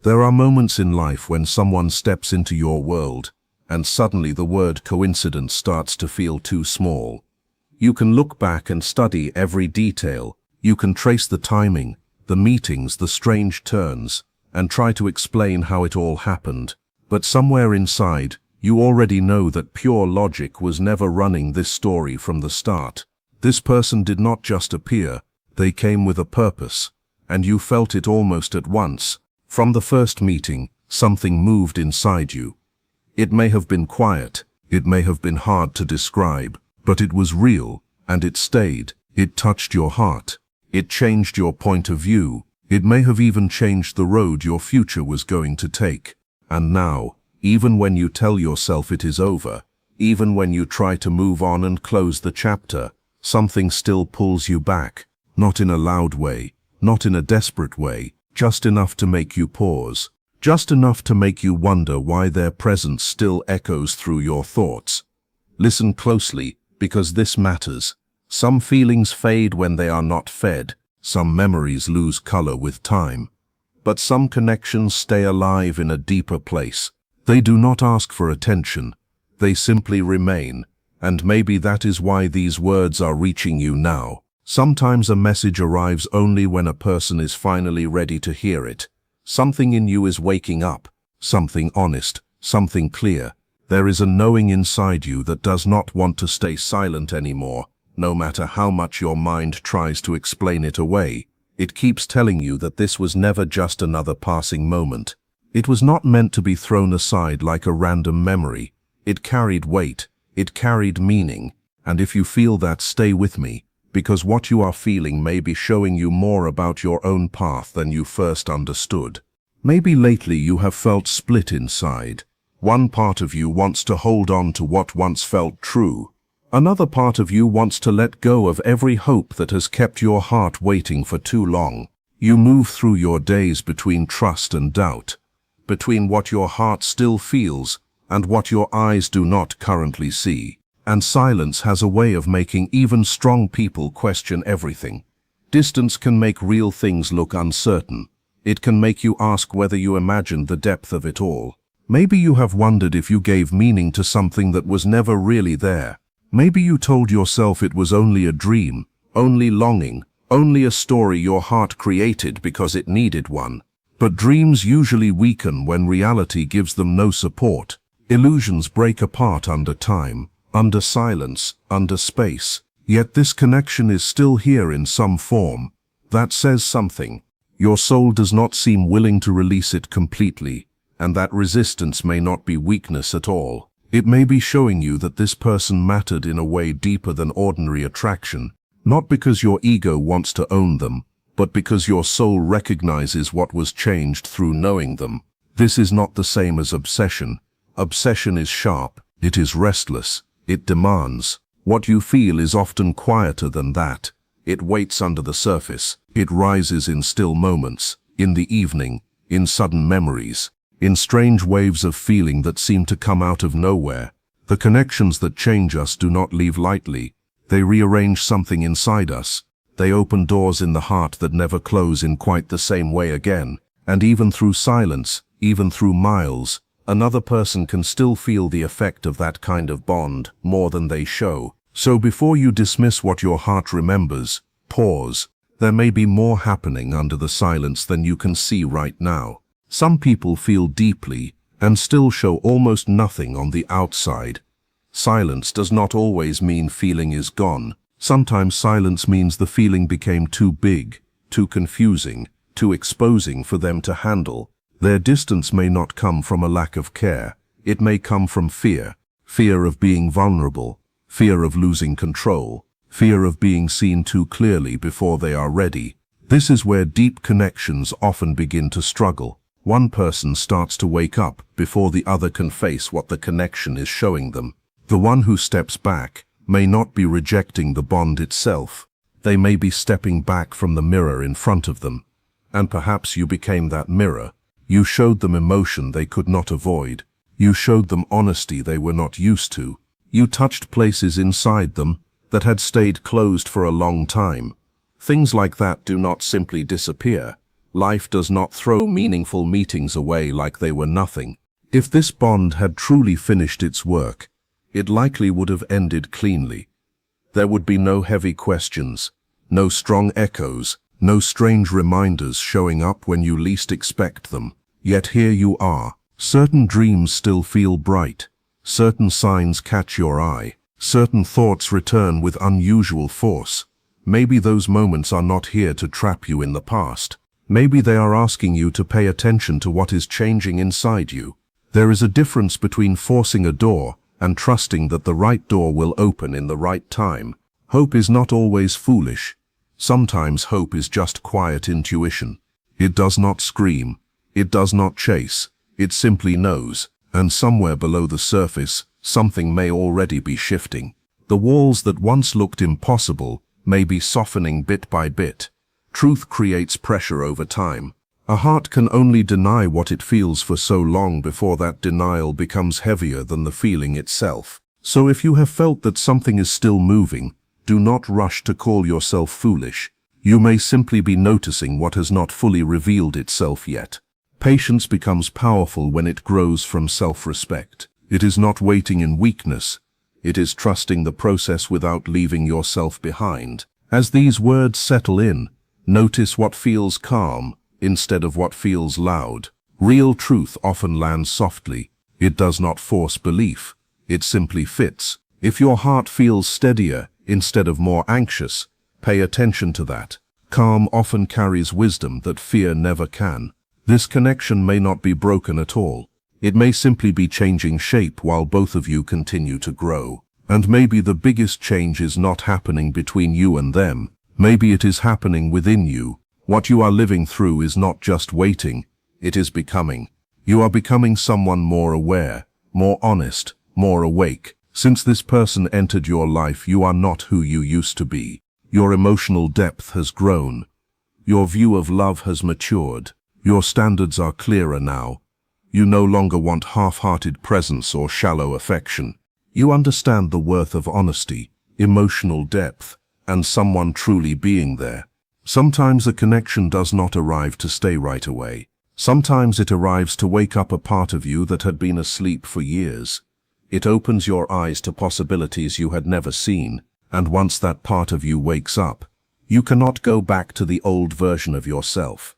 There are moments in life when someone steps into your world, and suddenly the word coincidence starts to feel too small. You can look back and study every detail. You can trace the timing, the meetings, the strange turns, and try to explain how it all happened. But somewhere inside, you already know that pure logic was never running this story from the start. This person did not just appear, they came with a purpose, and you felt it almost at once. From the first meeting, something moved inside you. It may have been quiet, it may have been hard to describe, but it was real, and it stayed. It touched your heart. It changed your point of view. It may have even changed the road your future was going to take. And now, even when you tell yourself it is over, even when you try to move on and close the chapter, something still pulls you back, not in a loud way, not in a desperate way, just enough to make you pause, just enough to make you wonder why their presence still echoes through your thoughts. Listen closely, because this matters. Some feelings fade when they are not fed, some memories lose color with time. But some connections stay alive in a deeper place. They do not ask for attention, they simply remain, and maybe that is why these words are reaching you now. Sometimes a message arrives only when a person is finally ready to hear it. Something in you is waking up, something honest, something clear. There is a knowing inside you that does not want to stay silent anymore, no matter how much your mind tries to explain it away. It keeps telling you that this was never just another passing moment. It was not meant to be thrown aside like a random memory. It carried weight, it carried meaning, and if you feel that, stay with me, because what you are feeling may be showing you more about your own path than you first understood. Maybe lately you have felt split inside. One part of you wants to hold on to what once felt true. Another part of you wants to let go of every hope that has kept your heart waiting for too long. You move through your days between trust and doubt, between what your heart still feels and what your eyes do not currently see. And silence has a way of making even strong people question everything. Distance can make real things look uncertain. It can make you ask whether you imagined the depth of it all. Maybe you have wondered if you gave meaning to something that was never really there. Maybe you told yourself it was only a dream, only longing, only a story your heart created because it needed one. But dreams usually weaken when reality gives them no support. Illusions break apart under time, under silence, under space. Yet this connection is still here in some form. That says something. Your soul does not seem willing to release it completely, and that resistance may not be weakness at all. It may be showing you that this person mattered in a way deeper than ordinary attraction, not because your ego wants to own them, but because your soul recognizes what was changed through knowing them. This is not the same as obsession. Obsession is sharp, it is restless, it demands. What you feel is often quieter than that. It waits under the surface. It rises in still moments, in the evening, in sudden memories, in strange waves of feeling that seem to come out of nowhere. The connections that change us do not leave lightly. They rearrange something inside us. They open doors in the heart that never close in quite the same way again. And even through silence, even through miles, another person can still feel the effect of that kind of bond more than they show. So before you dismiss what your heart remembers, pause. There may be more happening under the silence than you can see right now. Some people feel deeply and still show almost nothing on the outside. Silence does not always mean feeling is gone. Sometimes silence means the feeling became too big, too confusing, too exposing for them to handle. Their distance may not come from a lack of care. It may come from fear. Fear of being vulnerable, fear of losing control, fear of being seen too clearly before they are ready. This is where deep connections often begin to struggle. One person starts to wake up before the other can face what the connection is showing them. The one who steps back may not be rejecting the bond itself. They may be stepping back from the mirror in front of them. And perhaps you became that mirror. You showed them emotion they could not avoid. You showed them honesty they were not used to. You touched places inside them that had stayed closed for a long time. Things like that do not simply disappear. Life does not throw meaningful meetings away like they were nothing. If this bond had truly finished its work, it likely would have ended cleanly. There would be no heavy questions, no strong echoes, no strange reminders showing up when you least expect them. Yet here you are. Certain dreams still feel bright. Certain signs catch your eye. Certain thoughts return with unusual force. Maybe those moments are not here to trap you in the past. Maybe they are asking you to pay attention to what is changing inside you. There is a difference between forcing a door and trusting that the right door will open in the right time. Hope is not always foolish. Sometimes hope is just quiet intuition. It does not scream. It does not chase. It simply knows. And somewhere below the surface, something may already be shifting. The walls that once looked impossible may be softening bit by bit. Truth creates pressure over time. A heart can only deny what it feels for so long before that denial becomes heavier than the feeling itself. So if you have felt that something is still moving, do not rush to call yourself foolish. You may simply be noticing what has not fully revealed itself yet. Patience becomes powerful when it grows from self-respect. It is not waiting in weakness. It is trusting the process without leaving yourself behind. As these words settle in, notice what feels calm instead of what feels loud. Real truth often lands softly. It does not force belief. It simply fits. If your heart feels steadier instead of more anxious, pay attention to that. Calm often carries wisdom that fear never can. This connection may not be broken at all. It may simply be changing shape while both of you continue to grow. And maybe the biggest change is not happening between you and them. Maybe it is happening within you. What you are living through is not just waiting, it is becoming. You are becoming someone more aware, more honest, more awake. Since this person entered your life, you are not who you used to be. Your emotional depth has grown. Your view of love has matured. Your standards are clearer now. You no longer want half-hearted presence or shallow affection. You understand the worth of honesty, emotional depth, and someone truly being there. Sometimes a connection does not arrive to stay right away. Sometimes it arrives to wake up a part of you that had been asleep for years. It opens your eyes to possibilities you had never seen, and once that part of you wakes up, you cannot go back to the old version of yourself.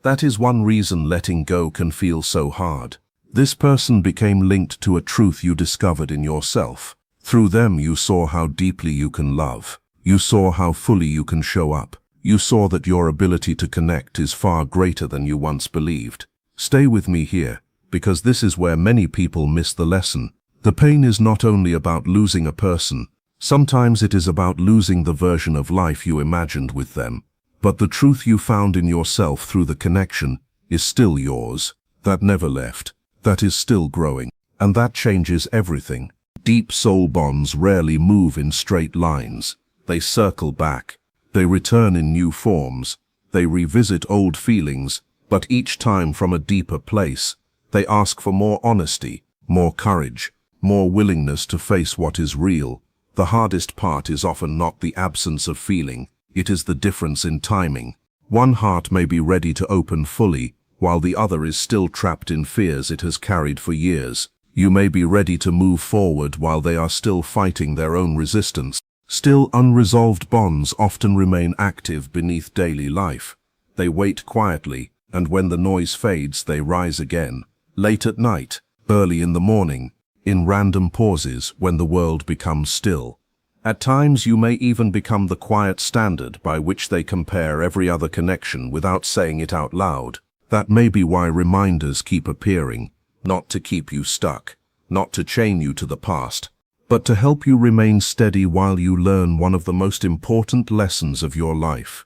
That is one reason letting go can feel so hard. This person became linked to a truth you discovered in yourself. Through them you saw how deeply you can love. You saw how fully you can show up. You saw that your ability to connect is far greater than you once believed. Stay with me here, because this is where many people miss the lesson. The pain is not only about losing a person. Sometimes it is about losing the version of life you imagined with them. But the truth you found in yourself through the connection is still yours. That never left. That is still growing. And that changes everything. Deep soul bonds rarely move in straight lines. They circle back. They return in new forms. They revisit old feelings, but each time from a deeper place. They ask for more honesty, more courage, more willingness to face what is real. The hardest part is often not the absence of feeling. It is the difference in timing. One heart may be ready to open fully, while the other is still trapped in fears it has carried for years. You may be ready to move forward while they are still fighting their own resistance. Still, unresolved bonds often remain active beneath daily life. They wait quietly, and when the noise fades, they rise again. Late at night, early in the morning, in random pauses when the world becomes still. At times you may even become the quiet standard by which they compare every other connection without saying it out loud. That may be why reminders keep appearing, not to keep you stuck, not to chain you to the past, but to help you remain steady while you learn one of the most important lessons of your life.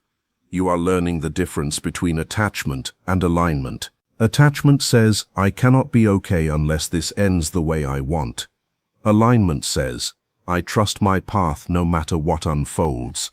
You are learning the difference between attachment and alignment. Attachment says, I cannot be okay unless this ends the way I want. Alignment says, I trust my path no matter what unfolds.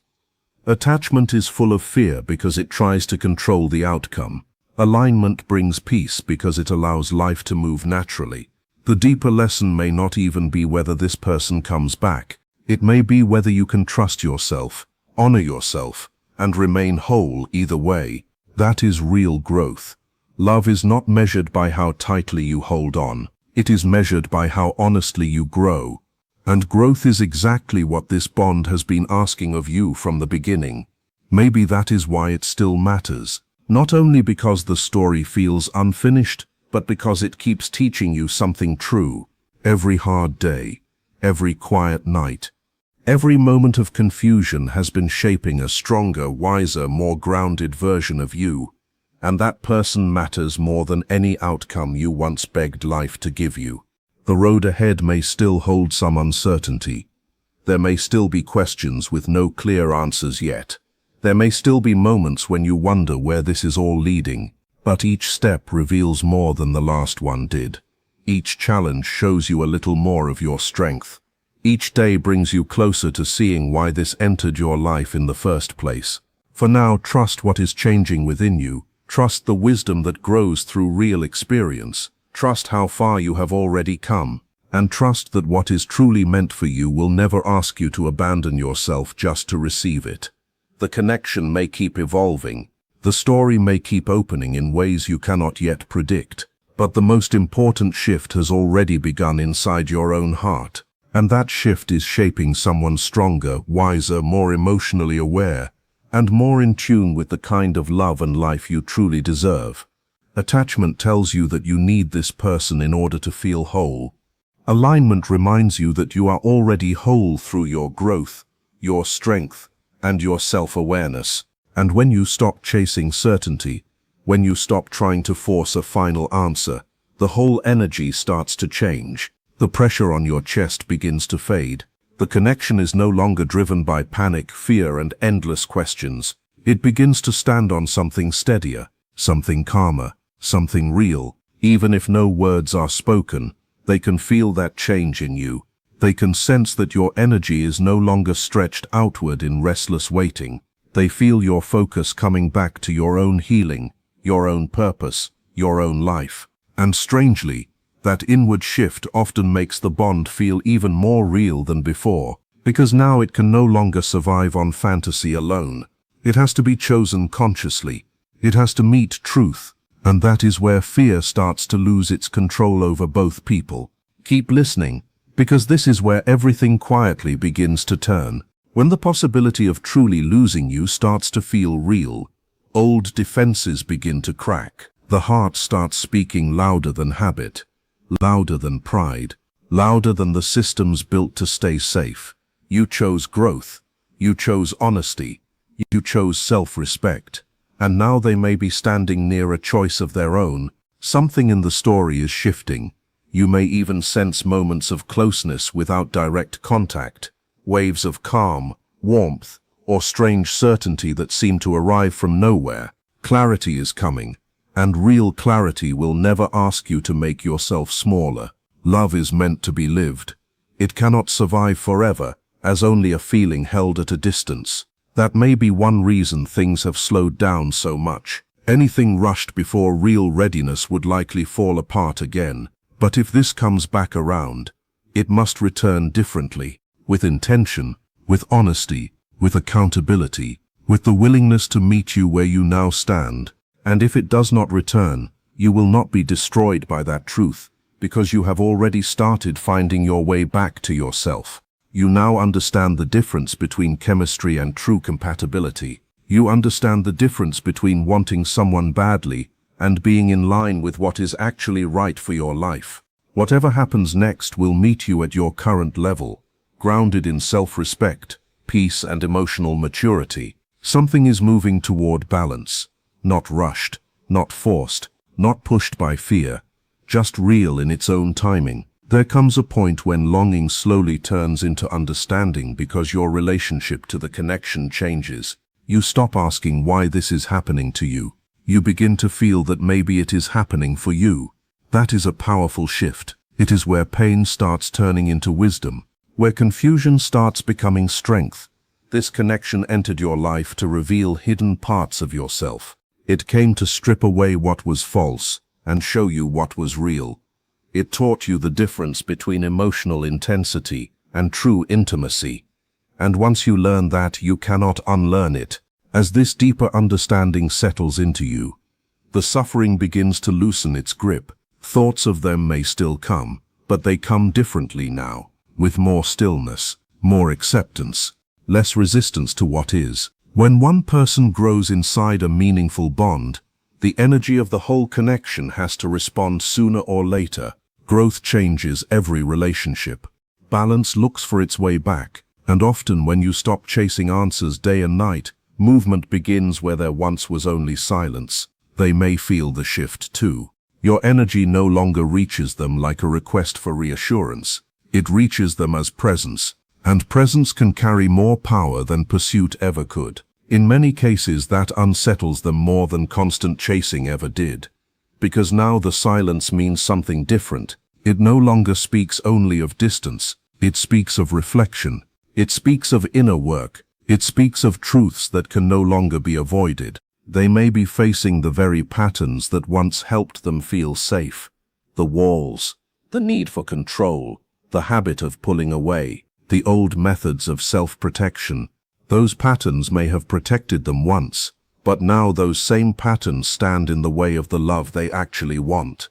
Attachment is full of fear because it tries to control the outcome. Alignment brings peace because it allows life to move naturally. The deeper lesson may not even be whether this person comes back. It may be whether you can trust yourself, honor yourself, and remain whole either way. That is real growth. Love is not measured by how tightly you hold on. It is measured by how honestly you grow. And growth is exactly what this bond has been asking of you from the beginning. Maybe that is why it still matters. Not only because the story feels unfinished, but because it keeps teaching you something true. Every hard day, every quiet night, every moment of confusion has been shaping a stronger, wiser, more grounded version of you. And that person matters more than any outcome you once begged life to give you. The road ahead may still hold some uncertainty. There may still be questions with no clear answers yet. There may still be moments when you wonder where this is all leading. But each step reveals more than the last one did. Each challenge shows you a little more of your strength. Each day brings you closer to seeing why this entered your life in the first place. For now, trust what is changing within you. Trust the wisdom that grows through real experience. Trust how far you have already come. And trust that what is truly meant for you will never ask you to abandon yourself just to receive it. The connection may keep evolving. The story may keep opening in ways you cannot yet predict. But the most important shift has already begun inside your own heart. And that shift is shaping someone stronger, wiser, more emotionally aware, and more in tune with the kind of love and life you truly deserve. Attachment tells you that you need this person in order to feel whole. Alignment reminds you that you are already whole through your growth, your strength, and your self-awareness. And when you stop chasing certainty, when you stop trying to force a final answer, the whole energy starts to change. The pressure on your chest begins to fade. The connection is no longer driven by panic, fear, and endless questions. It begins to stand on something steadier, something calmer, something real. Even if no words are spoken, they can feel that change in you. They can sense that your energy is no longer stretched outward in restless waiting. They feel your focus coming back to your own healing, your own purpose, your own life. And strangely, that inward shift often makes the bond feel even more real than before, because now it can no longer survive on fantasy alone. It has to be chosen consciously. It has to meet truth. And that is where fear starts to lose its control over both people. Keep listening, because this is where everything quietly begins to turn. When the possibility of truly losing you starts to feel real, old defenses begin to crack. The heart starts speaking louder than habit, louder than pride, louder than the systems built to stay safe. You chose growth. You chose honesty. You chose self-respect. And now they may be standing near a choice of their own. Something in the story is shifting. You may even sense moments of closeness without direct contact, waves of calm, warmth, or strange certainty that seem to arrive from nowhere. Clarity is coming, and real clarity will never ask you to make yourself smaller. Love is meant to be lived. It cannot survive forever, as only a feeling held at a distance. That may be one reason things have slowed down so much. Anything rushed before real readiness would likely fall apart again. But if this comes back around, it must return differently, with intention, with honesty, with accountability, with the willingness to meet you where you now stand. And if it does not return, you will not be destroyed by that truth, because you have already started finding your way back to yourself. You now understand the difference between chemistry and true compatibility. You understand the difference between wanting someone badly and being in line with what is actually right for your life. Whatever happens next will meet you at your current level, grounded in self-respect, peace, and emotional maturity. Something is moving toward balance, not rushed, not forced, not pushed by fear, just real in its own timing. There comes a point when longing slowly turns into understanding because your relationship to the connection changes. You stop asking why this is happening to you. You begin to feel that maybe it is happening for you. That is a powerful shift. It is where pain starts turning into wisdom, where confusion starts becoming strength. This connection entered your life to reveal hidden parts of yourself. It came to strip away what was false and show you what was real. It taught you the difference between emotional intensity and true intimacy. And once you learn that, you cannot unlearn it. As this deeper understanding settles into you, the suffering begins to loosen its grip. Thoughts of them may still come, but they come differently now, with more stillness, more acceptance, less resistance to what is. When one person grows inside a meaningful bond, the energy of the whole connection has to respond sooner or later. Growth changes every relationship. Balance looks for its way back, and often when you stop chasing answers day and night, movement begins where there once was only silence. They may feel the shift too. Your energy no longer reaches them like a request for reassurance. It reaches them as presence, and presence can carry more power than pursuit ever could. In many cases that unsettles them more than constant chasing ever did. Because now the silence means something different. It no longer speaks only of distance. It speaks of reflection. It speaks of inner work. It speaks of truths that can no longer be avoided. They may be facing the very patterns that once helped them feel safe. The walls, the need for control, the habit of pulling away, the old methods of self-protection. Those patterns may have protected them once, but now those same patterns stand in the way of the love they actually want.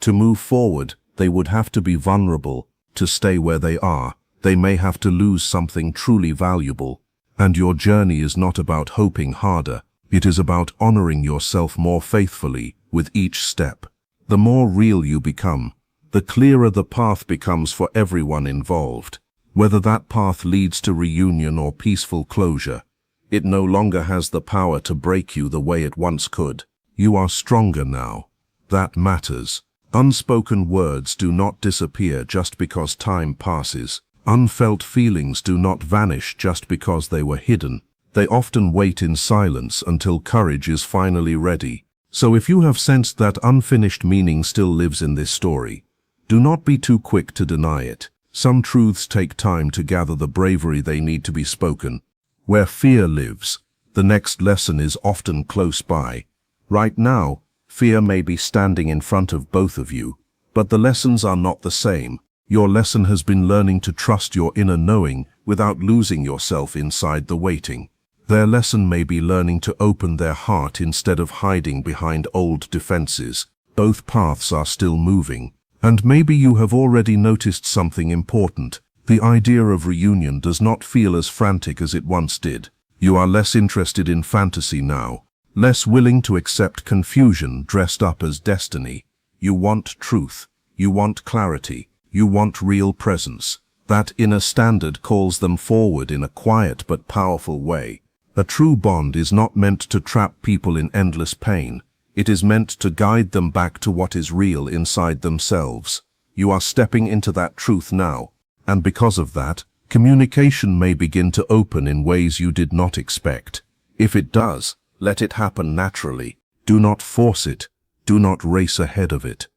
To move forward, they would have to be vulnerable. To stay where they are, they may have to lose something truly valuable. And your journey is not about hoping harder. It is about honoring yourself more faithfully with each step. The more real you become, the clearer the path becomes for everyone involved. Whether that path leads to reunion or peaceful closure, it no longer has the power to break you the way it once could. You are stronger now. That matters. Unspoken words do not disappear just because time passes. Unfelt feelings do not vanish just because they were hidden. They often wait in silence until courage is finally ready. So if you have sensed that unfinished meaning still lives in this story, do not be too quick to deny it. Some truths take time to gather the bravery they need to be spoken. Where fear lives, the next lesson is often close by. Right now, fear may be standing in front of both of you, but the lessons are not the same. Your lesson has been learning to trust your inner knowing without losing yourself inside the waiting. Their lesson may be learning to open their heart instead of hiding behind old defenses. Both paths are still moving. And maybe you have already noticed something important. The idea of reunion does not feel as frantic as it once did. You are less interested in fantasy now, less willing to accept confusion dressed up as destiny. You want truth. You want clarity. You want real presence. That inner standard calls them forward in a quiet but powerful way. A true bond is not meant to trap people in endless pain. It is meant to guide them back to what is real inside themselves. You are stepping into that truth now, and because of that, communication may begin to open in ways you did not expect. If it does, let it happen naturally. Do not force it. Do not race ahead of it.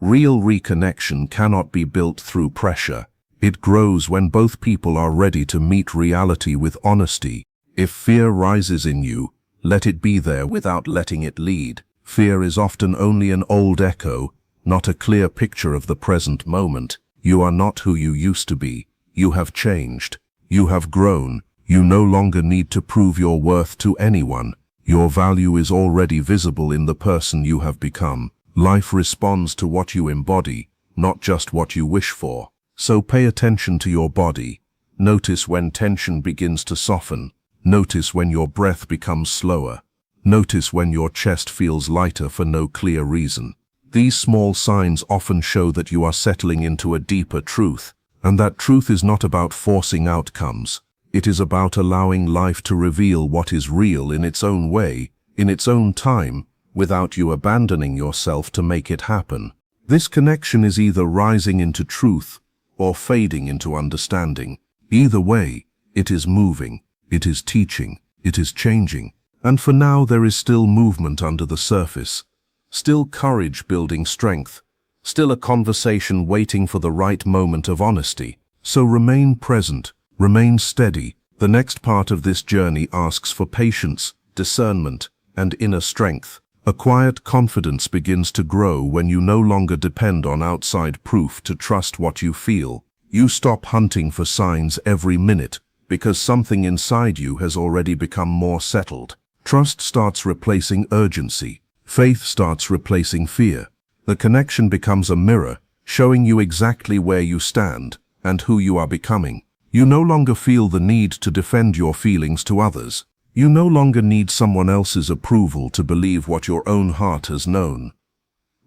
Real reconnection cannot be built through pressure. It grows when both people are ready to meet reality with honesty. If fear rises in you, let it be there without letting it lead. Fear is often only an old echo, not a clear picture of the present moment. You are not who you used to be. You have changed. You have grown. You no longer need to prove your worth to anyone. Your value is already visible in the person you have become. Life responds to what you embody, not just what you wish for. So pay attention to your body. Notice when tension begins to soften. Notice when your breath becomes slower. Notice when your chest feels lighter for no clear reason. These small signs often show that you are settling into a deeper truth, and that truth is not about forcing outcomes. It is about allowing life to reveal what is real in its own way, in its own time, without you abandoning yourself to make it happen. This connection is either rising into truth or fading into understanding. Either way, it is moving. It is teaching, it is changing, and for now there is still movement under the surface, still courage building strength, still a conversation waiting for the right moment of honesty. So remain present, remain steady. The next part of this journey asks for patience, discernment, and inner strength. A quiet confidence begins to grow when you no longer depend on outside proof to trust what you feel. You stop hunting for signs every minute, because something inside you has already become more settled. Trust starts replacing urgency. Faith starts replacing fear. The connection becomes a mirror, showing you exactly where you stand and who you are becoming. You no longer feel the need to defend your feelings to others. You no longer need someone else's approval to believe what your own heart has known.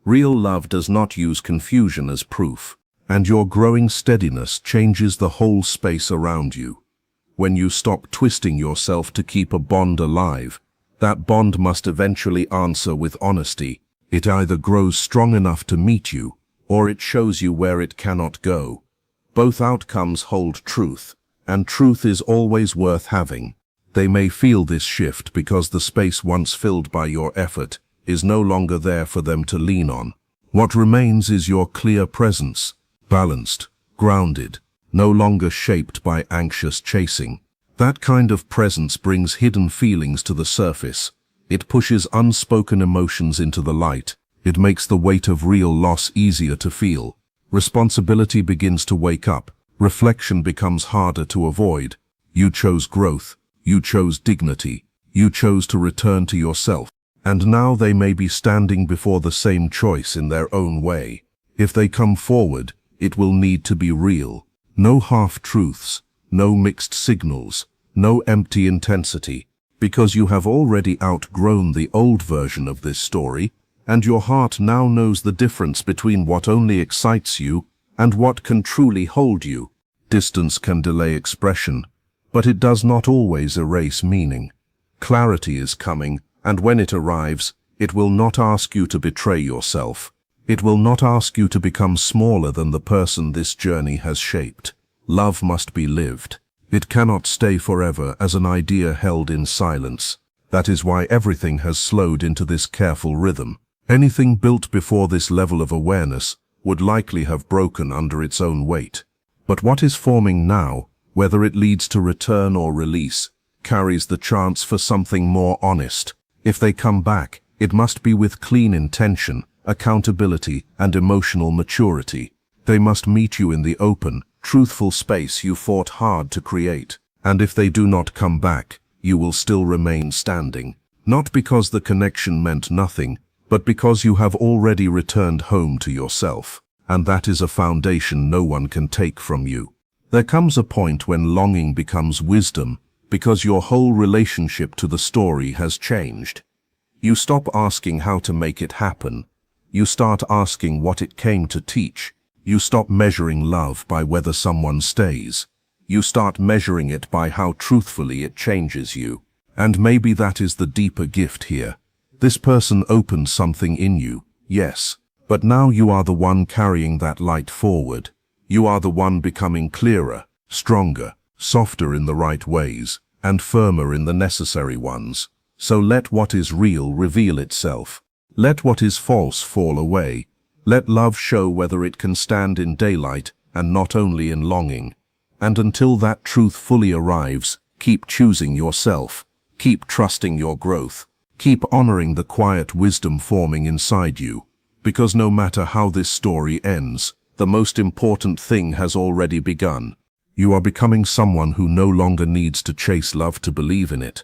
Real love does not use confusion as proof, and your growing steadiness changes the whole space around you. When you stop twisting yourself to keep a bond alive, that bond must eventually answer with honesty. It either grows strong enough to meet you, or it shows you where it cannot go. Both outcomes hold truth, and truth is always worth having. They may feel this shift because the space once filled by your effort is no longer there for them to lean on. What remains is your clear presence, balanced, grounded, no longer shaped by anxious chasing. That kind of presence brings hidden feelings to the surface. It pushes unspoken emotions into the light. It makes the weight of real loss easier to feel. Responsibility begins to wake up. Reflection becomes harder to avoid. You chose growth. You chose dignity. You chose to return to yourself. And now they may be standing before the same choice in their own way. If they come forward, it will need to be real. No half-truths, no mixed signals, no empty intensity, because you have already outgrown the old version of this story, and your heart now knows the difference between what only excites you and what can truly hold you. Distance can delay expression, but it does not always erase meaning. Clarity is coming, and when it arrives, it will not ask you to betray yourself. It will not ask you to become smaller than the person this journey has shaped. Love must be lived. It cannot stay forever as an idea held in silence. That is why everything has slowed into this careful rhythm. Anything built before this level of awareness would likely have broken under its own weight. But what is forming now, whether it leads to return or release, carries the chance for something more honest. If they come back, it must be with clean intention, accountability, and emotional maturity. They must meet you in the open, truthful space you fought hard to create. And if they do not come back, you will still remain standing. Not because the connection meant nothing, but because you have already returned home to yourself. And that is a foundation no one can take from you. There comes a point when longing becomes wisdom, because your whole relationship to the story has changed. You stop asking how to make it happen. You start asking what it came to teach. You stop measuring love by whether someone stays. You start measuring it by how truthfully it changes you. And maybe that is the deeper gift here. This person opened something in you, yes, but now you are the one carrying that light forward. You are the one becoming clearer, stronger, softer in the right ways, and firmer in the necessary ones. So let what is real reveal itself. Let what is false fall away. Let love show whether it can stand in daylight and not only in longing. And until that truth fully arrives, keep choosing yourself. Keep trusting your growth. Keep honoring the quiet wisdom forming inside you. Because no matter how this story ends, the most important thing has already begun. You are becoming someone who no longer needs to chase love to believe in it.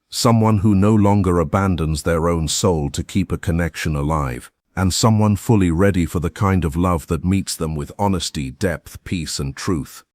Someone who no longer abandons their own soul to keep a connection alive. And someone fully ready for the kind of love that meets them with honesty, depth, peace, and truth.